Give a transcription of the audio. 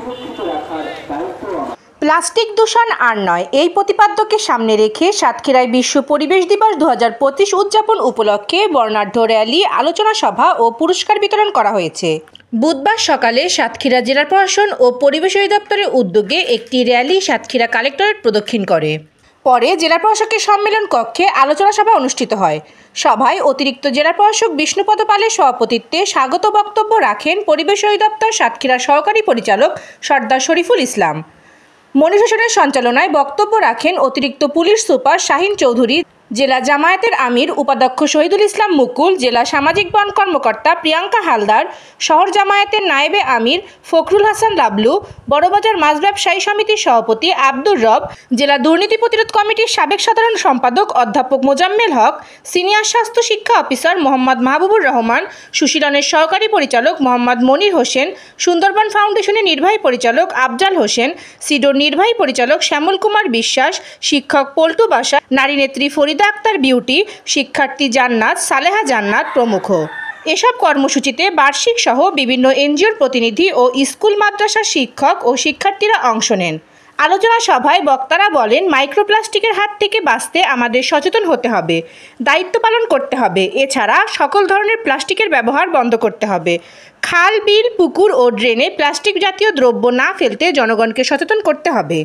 সুরক্ষিত রাখার দায়িত্ব আমার। প্লাস্টিক দূষণ আর নয়, এই প্রতিপাদ্যকে সামনে রেখে সাতক্ষীরায় বিশ্ব পরিবেশ দিবস 2025 উদযাপন উপলক্ষে বর্ণাঢ্য র্যালি, আলোচনা সভা ও পুরস্কার বিতরণ করা হয়েছে। বুধবার সকালে সাতক্ষীরা জেলা প্রশাসন ও পরিবেশ অধিদপ্তরের উদ্যোগে একটি র্যালি সাতক্ষীরা কালেক্টরেট প্রদক্ষিণ করে। পরে জেলা প্রশাসকের সম্মেলন কক্ষে আলোচনা সভা অনুষ্ঠিত হয়। সভায় অতিরিক্ত জেলা প্রশাসক বিষ্ণুপদ পালের সভাপতিত্বে স্বাগত বক্তব্য রাখেন পরিবেশ অধিদপ্তর সাতক্ষীরা সহকারী পরিচালক সর্দার শরীফুল ইসলাম। মনির হোসেনের সঞ্চালনায় বক্তব্য রাখেন অতিরিক্ত পুলিশ সুপার শাহিন চৌধুরী, জেলা জামায়াতের আমির উপাধ্যক্ষ শহীদুল ইসলাম মুকুল, জেলা সামাজিক বন কর্মকর্তা প্রিয়াঙ্কা হালদার, শহর জামায়াতের নায়েবে আমির ফখরুল হাসান লাবলু, বড়বাজার মাছ ব্যবসায়ী সমিতির সভাপতি আব্দুর রব, জেলা দুর্নীতি প্রতিরোধ কমিটির সাবেক সাধারণ সম্পাদক অধ্যাপক মোজাম্মেল হক, সিনিয়র স্বাস্থ্য শিক্ষা অফিসার মোহাম্মদ মাহবুবুর রহমান, সুশীলনের সহকারী পরিচালক মোহাম্মদ মনির হোসেন, সুন্দরবন ফাউন্ডেশনের নির্বাহী পরিচালক আফজাল হোসেন, সিডোর নির্বাহী পরিচালক শ্যামল কুমার বিশ্বাস, শিক্ষক পল্টু বাসা, নারী নেত্রী ফরিদা আক্তার বিউটি, শিক্ষার্থী জান্নাত, সালেহা জান্নাত প্রমুখ। এসব কর্মসূচিতে বার্ষিক সহ বিভিন্ন এনজিওর প্রতিনিধি ও স্কুল মাদ্রাসার শিক্ষক ও শিক্ষার্থীরা অংশ নেন। আলোচনা সভায় বক্তারা বলেন, মাইক্রোপ্লাস্টিকের হাত থেকে বাঁচতে আমাদের সচেতন হতে হবে, দায়িত্ব পালন করতে হবে। এছাড়া সকল ধরনের প্লাস্টিকের ব্যবহার বন্ধ করতে হবে। খাল, বিল, পুকুর ও ড্রেনে প্লাস্টিক জাতীয় দ্রব্য না ফেলতে জনগণকে সচেতন করতে হবে।